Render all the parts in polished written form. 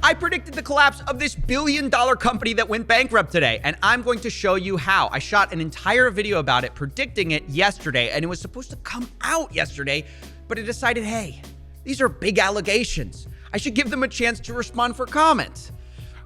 I predicted the collapse of this billion-dollar company that went bankrupt today, and I'm going to show you how. I shot an entire video about it, predicting it yesterday, and it was supposed to come out yesterday, but I decided, hey, these are big allegations. I should give them a chance to respond for comment,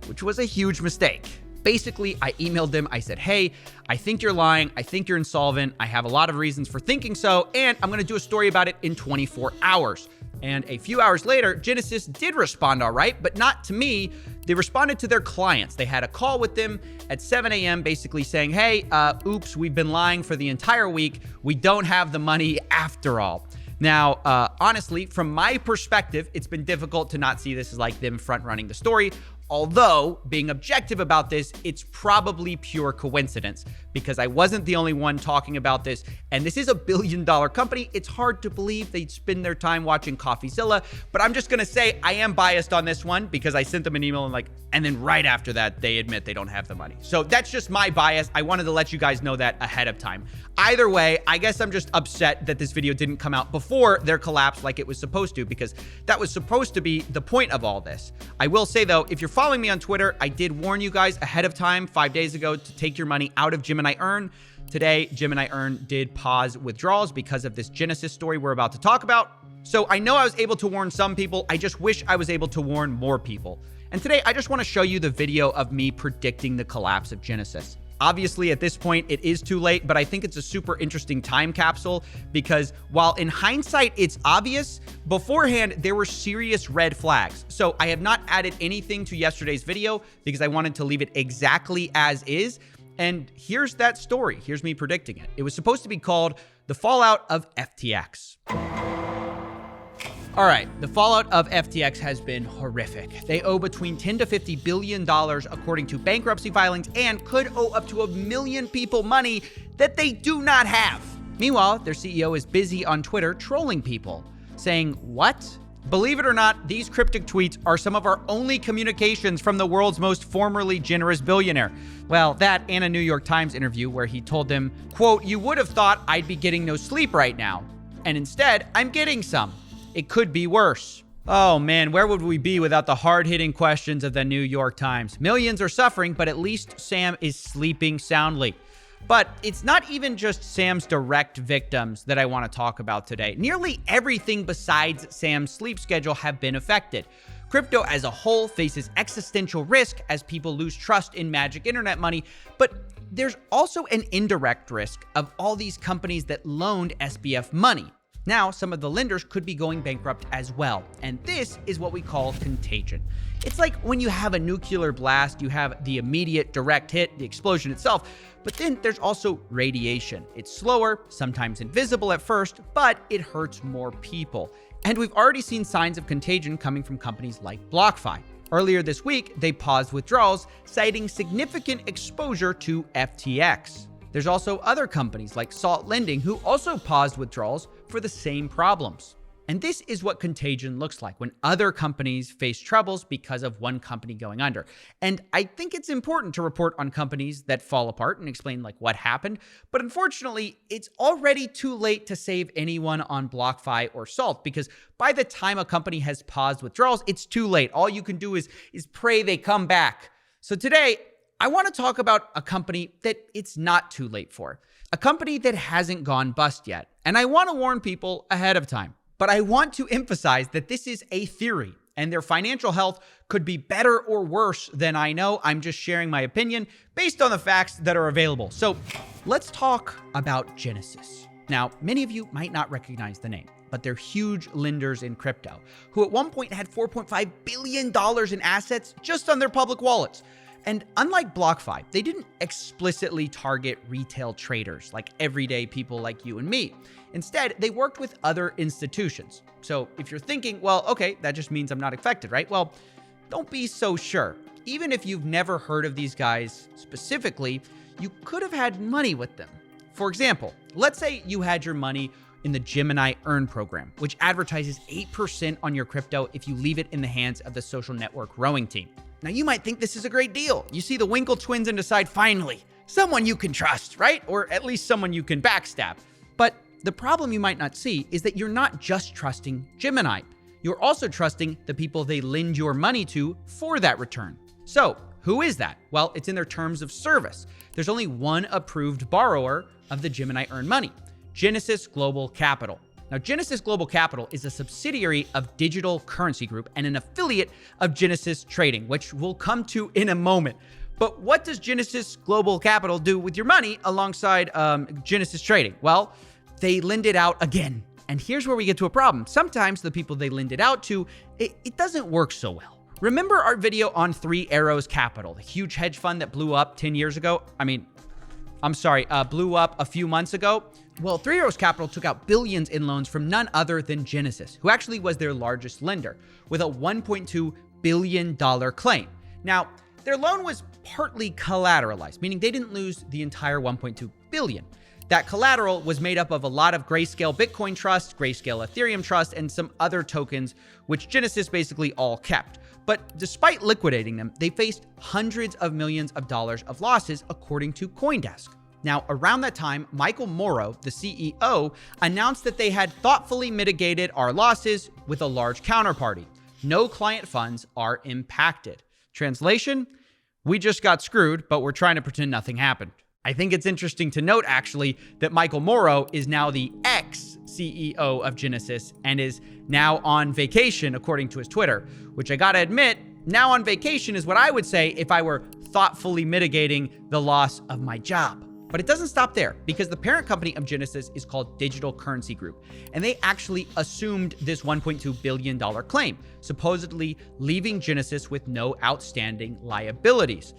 which was a huge mistake. Basically, I emailed them. I said, hey, I think you're lying. I think you're insolvent. I have a lot of reasons for thinking so, and I'm going to do a story about it in 24 hours. And a few hours later, Genesis did respond all right, but not to me. They responded to their clients. They had a call with them at 7 a.m. basically saying, hey, oops, we've been lying for the entire week. We don't have the money after all. Now, honestly, from my perspective, it's been difficult to not see this as like them front running the story. Although, being objective about this, it's probably pure coincidence because I wasn't the only one talking about this. And this is a billion-dollar company. It's hard to believe they'd spend their time watching Coffeezilla. But I'm just going to say I am biased on this one because I sent them an email and then right after that, they admit they don't have the money. So that's just my bias. I wanted to let you guys know that ahead of time. Either way, I guess I'm just upset that this video didn't come out before their collapse like it was supposed to, because that was supposed to be the point of all this. I will say though, if you're following me on Twitter, I did warn you guys ahead of time 5 days ago to take your money out of Gemini Earn. Today, Gemini Earn did pause withdrawals because of this Genesis story we're about to talk about. So I know I was able to warn some people. I just wish I was able to warn more people. And today, I just want to show you the video of me predicting the collapse of Genesis. Obviously, at this point, it is too late, but I think it's a super interesting time capsule because while in hindsight, it's obvious, beforehand, there were serious red flags. So I have not added anything to yesterday's video because I wanted to leave it exactly as is. And here's that story. Here's me predicting it. It was supposed to be called The Fallout of FTX. All right, the fallout of FTX has been horrific. They owe between $10 to $50 billion according to bankruptcy filings and could owe up to 1 million people money that they do not have. Meanwhile, their CEO is busy on Twitter trolling people, saying, what? Believe it or not, these cryptic tweets are some of our only communications from the world's most formerly generous billionaire. Well, that and a New York Times interview where he told them, quote, you would have thought I'd be getting no sleep right now. And instead, I'm getting some. It could be worse. Oh man, where would we be without the hard-hitting questions of the New York Times? Millions are suffering, but at least Sam is sleeping soundly. But it's not even just Sam's direct victims that I want to talk about today. Nearly everything besides Sam's sleep schedule have been affected. Crypto as a whole faces existential risk as people lose trust in magic internet money, but there's also an indirect risk of all these companies that loaned SBF money. Now, some of the lenders could be going bankrupt as well, and this is what we call contagion. It's like when you have a nuclear blast, you have the immediate direct hit, the explosion itself, but then there's also radiation. It's slower, sometimes invisible at first, but it hurts more people. And we've already seen signs of contagion coming from companies like BlockFi. Earlier this week, they paused withdrawals, citing significant exposure to FTX. There's also other companies like Salt Lending who also paused withdrawals for the same problems. And this is what contagion looks like when other companies face troubles because of one company going under. And I think it's important to report on companies that fall apart and explain like what happened. But unfortunately, it's already too late to save anyone on BlockFi or Salt because by the time a company has paused withdrawals, it's too late. All you can do is pray they come back. So today, I want to talk about a company that it's not too late for, a company that hasn't gone bust yet. And I want to warn people ahead of time, but I want to emphasize that this is a theory and their financial health could be better or worse than I know. I'm just sharing my opinion based on the facts that are available. So let's talk about Genesis. Now, many of you might not recognize the name, but they're huge lenders in crypto who at one point had $4.5 billion in assets just on their public wallets. And unlike BlockFi, they didn't explicitly target retail traders like everyday people like you and me. Instead, they worked with other institutions. So if you're thinking, well, okay, that just means I'm not affected, right? Well, don't be so sure. Even if you've never heard of these guys specifically, you could have had money with them. For example, let's say you had your money in the Gemini Earn program, which advertises 8% on your crypto if you leave it in the hands of the social network rowing team. Now, you might think this is a great deal. You see the Winkle twins and decide, finally, someone you can trust, right? Or at least someone you can backstab. But the problem you might not see is that you're not just trusting Gemini. you're also trusting the people they lend your money to for that return. So, who is that? Well, it's in their terms of service. There's only one approved borrower of the Gemini Earn money, Genesis Global Capital. Now, Genesis Global Capital is a subsidiary of Digital Currency Group and an affiliate of Genesis Trading, which we'll come to in a moment. But what does Genesis Global Capital do with your money alongside Genesis Trading? Well, they lend it out again. And here's where we get to a problem. Sometimes the people they lend it out to, it doesn't work so well. Remember our video on Three Arrows Capital, the huge hedge fund that blew up 10 years ago? Blew up a few months ago? Well, Three Arrows Capital took out billions in loans from none other than Genesis, who actually was their largest lender, with a $1.2 billion claim. Now, their loan was partly collateralized, meaning they didn't lose the entire $1.2 billion. That collateral was made up of a lot of Grayscale Bitcoin Trust, Grayscale Ethereum Trust, and some other tokens, which Genesis basically all kept. But despite liquidating them, they faced hundreds of millions of dollars of losses, according to CoinDesk. Now, around that time, Michael Morrow, the CEO, announced that they had thoughtfully mitigated our losses with a large counterparty. No client funds are impacted. Translation: we just got screwed, but we're trying to pretend nothing happened. I think it's interesting to note, actually, that Michael Morrow is now the ex-CEO of Genesis and is now on vacation, according to his Twitter, which I gotta admit, now on vacation is what I would say if I were thoughtfully mitigating the loss of my job. But it doesn't stop there, because the parent company of Genesis is called Digital Currency Group, and they actually assumed this $1.2 billion claim, supposedly leaving Genesis with no outstanding liabilities.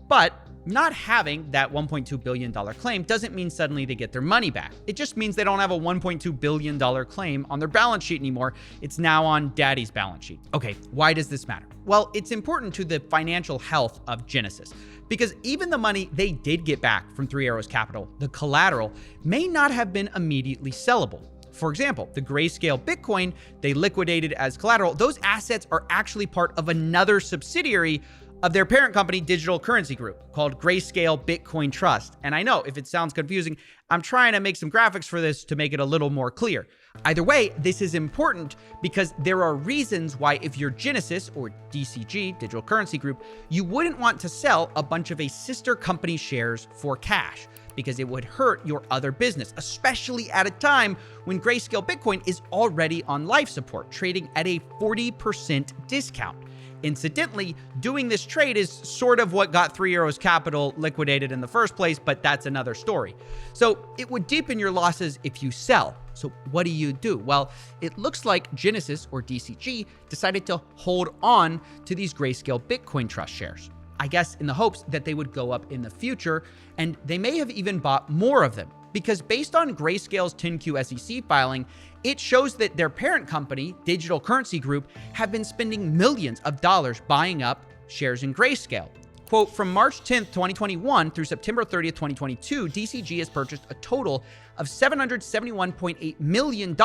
But not having that $1.2 billion claim doesn't mean suddenly they get their money back. It just means they don't have a $1.2 billion claim on their balance sheet anymore. It's now on daddy's balance sheet. Okay, why does this matter? Well, it's important to the financial health of Genesis, because even the money they did get back from Three Arrows Capital, the collateral, may not have been immediately sellable. For example, the Grayscale Bitcoin they liquidated as collateral, those assets are actually part of another subsidiary of their parent company, Digital Currency Group, called Grayscale Bitcoin Trust. And I know if it sounds confusing, I'm trying to make some graphics for this to make it a little more clear. Either way, this is important because there are reasons why if you're Genesis or DCG, Digital Currency Group, you wouldn't want to sell a bunch of a sister company shares for cash, because it would hurt your other business, especially at a time when Grayscale Bitcoin is already on life support, trading at a 40% discount. Incidentally, doing this trade is sort of what got Three Arrows Capital liquidated in the first place, but that's another story. So it would deepen your losses if you sell. So what do? Well, it looks like Genesis, or DCG, decided to hold on to these Grayscale Bitcoin Trust shares, I guess in the hopes that they would go up in the future, and they may have even bought more of them. Because based on Grayscale's 10Q SEC filing, it shows that their parent company, Digital Currency Group, have been spending millions of dollars buying up shares in Grayscale. Quote, from March 10th, 2021 through September 30th, 2022, DCG has purchased a total of $771.8 million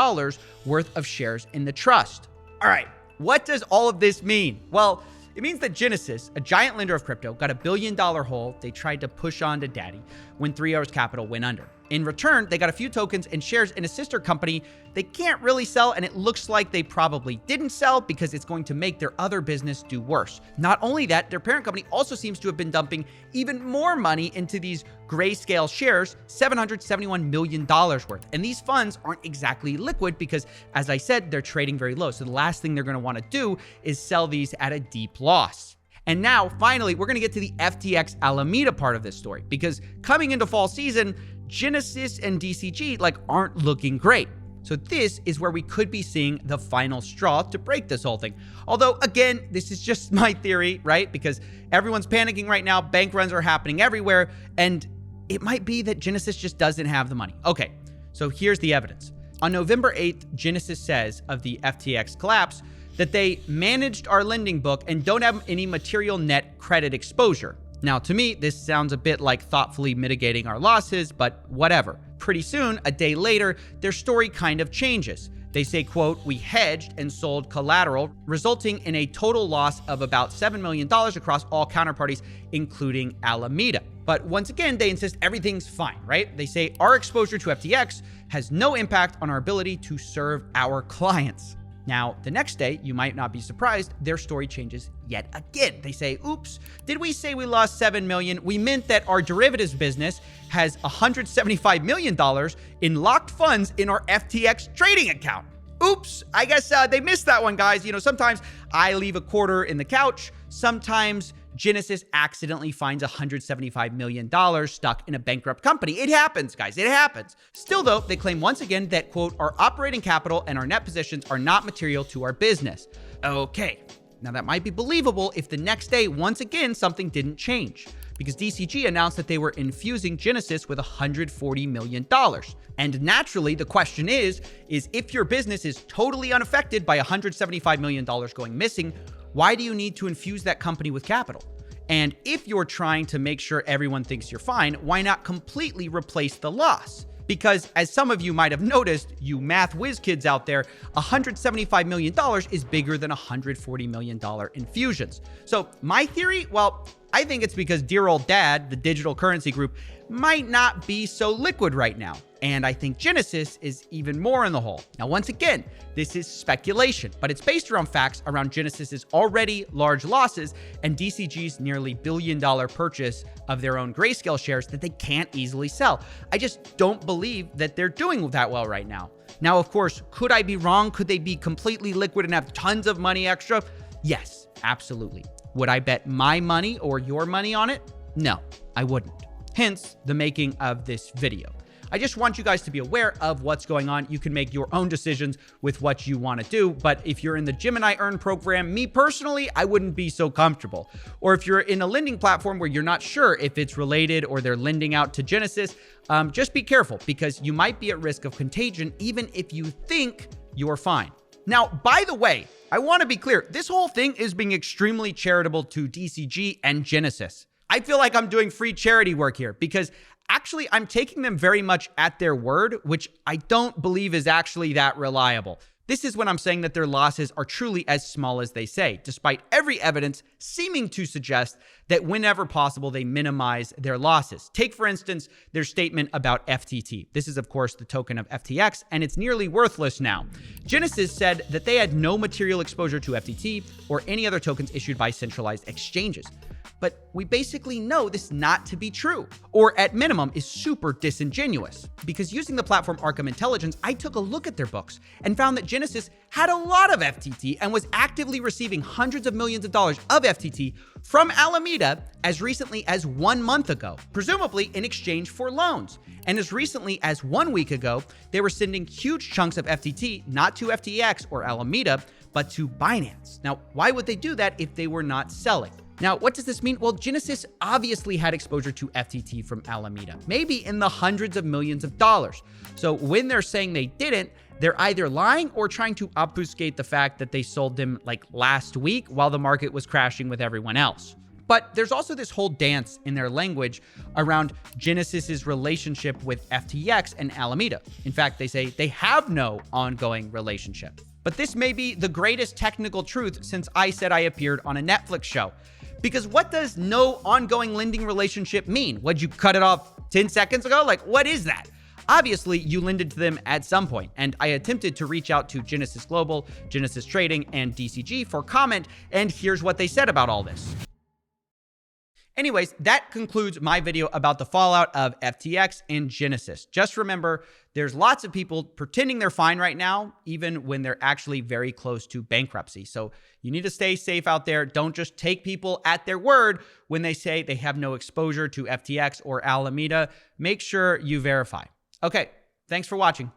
worth of shares in the trust. All right, what does all of this mean? Well, it means that Genesis, a giant lender of crypto, got $1 billion hole they tried to push on to daddy when Three Arrows Capital went under. In return, they got a few tokens and shares in a sister company they can't really sell, and it looks like they probably didn't sell because it's going to make their other business do worse. Not only that, their parent company also seems to have been dumping even more money into these Grayscale shares, $771 million worth. And these funds aren't exactly liquid because, as I said, they're trading very low. So the last thing they're going to want to do is sell these at a deep loss. And now, finally, we're going to get to the FTX Alameda part of this story, because coming into fall season, Genesis and DCG aren't looking great. So this is where we could be seeing the final straw to break this whole thing. Although, again, this is just my theory, right? Because everyone's panicking right now, bank runs are happening everywhere, and it might be that Genesis just doesn't have the money. Okay, so here's the evidence. On November 8th, Genesis says of the FTX collapse that they managed our lending book and don't have any material net credit exposure. Now, to me, this sounds a bit like thoughtfully mitigating our losses, but whatever. Pretty soon, a day later, their story kind of changes. They say, quote, we hedged and sold collateral, resulting in a total loss of about $7 million across all counterparties, including Alameda. But once again, they insist everything's fine, right? They say our exposure to FTX has no impact on our ability to serve our clients. Now, the next day, you might not be surprised, their story changes yet again. They say, oops, did we say we lost $7 million? We meant that our derivatives business has $175 million in locked funds in our FTX trading account. Oops, I guess they missed that one, guys. You know, sometimes I leave a quarter in the couch. Sometimes Genesis accidentally finds $175 million stuck in a bankrupt company. It happens, guys. It happens. Still, though, they claim once again that, quote, our operating capital and our net positions are not material to our business. Okay. Now, that might be believable if the next day, once again, something didn't change, because DCG announced that they were infusing Genesis with $140 million. And naturally, the question is if your business is totally unaffected by $175 million going missing, why do you need to infuse that company with capital? And if you're trying to make sure everyone thinks you're fine, why not completely replace the loss? Because as some of you might have noticed, you math whiz kids out there, $175 million is bigger than $140 million infusions. So my theory, well, I think it's because dear old dad, the digital currency group, might not be so liquid right now. And I think Genesis is even more in the hole. Now, once again, this is speculation, but it's based around facts around Genesis's already large losses and DCG's nearly $1 billion purchase of their own Grayscale shares that they can't easily sell. I just don't believe that they're doing that well right now. Now, of course, could I be wrong? Could they be completely liquid and have tons of money extra? Yes, absolutely. Would I bet my money or your money on it? No, I wouldn't. Hence the making of this video. I just want you guys to be aware of what's going on. You can make your own decisions with what you want to do. But if you're in the Gemini Earn program, me personally, I wouldn't be so comfortable. Or if you're in a lending platform where you're not sure if it's related or they're lending out to Genesis, just be careful, because you might be at risk of contagion even if you think you're fine. Now, by the way, I want to be clear. This whole thing is being extremely charitable to DCG and Genesis. I feel like I'm doing free charity work here because actually I'm taking them very much at their word, which I don't believe is actually that reliable. This is when I'm saying that their losses are truly as small as they say, despite every evidence seeming to suggest that whenever possible, they minimize their losses. Take, for instance, their statement about FTT. This is, of course, the token of FTX, and it's nearly worthless now. Genesis said that they had no material exposure to FTT or any other tokens issued by centralized exchanges. But we basically know this not to be true, or at minimum is super disingenuous. Because using the platform Arkham Intelligence, I took a look at their books and found that Genesis had a lot of FTT and was actively receiving hundreds of millions of dollars of FTT from Alameda as recently as 1 month ago, presumably in exchange for loans. And as recently as 1 week ago, they were sending huge chunks of FTT, not to FTX or Alameda, but to Binance. Now, why would they do that if they were not selling? Now, what does this mean? Well, Genesis obviously had exposure to FTT from Alameda, maybe in the hundreds of millions of dollars. So when they're saying they didn't, they're either lying or trying to obfuscate the fact that they sold them like last week while the market was crashing with everyone else. But there's also this whole dance in their language around Genesis's relationship with FTX and Alameda. In fact, they say they have no ongoing relationship. But this may be the greatest technical truth since I said I appeared on a Netflix show. Because what does no ongoing lending relationship mean? Would you cut it off 10 seconds ago? Like, what is that? Obviously, you lended to them at some point, and I attempted to reach out to Genesis Global, Genesis Trading, and DCG for comment, and here's what they said about all this. Anyways, that concludes my video about the fallout of FTX and Genesis. Just remember, there's lots of people pretending they're fine right now, even when they're actually very close to bankruptcy. So you need to stay safe out there. Don't just take people at their word when they say they have no exposure to FTX or Alameda. Make sure you verify. Okay, thanks for watching.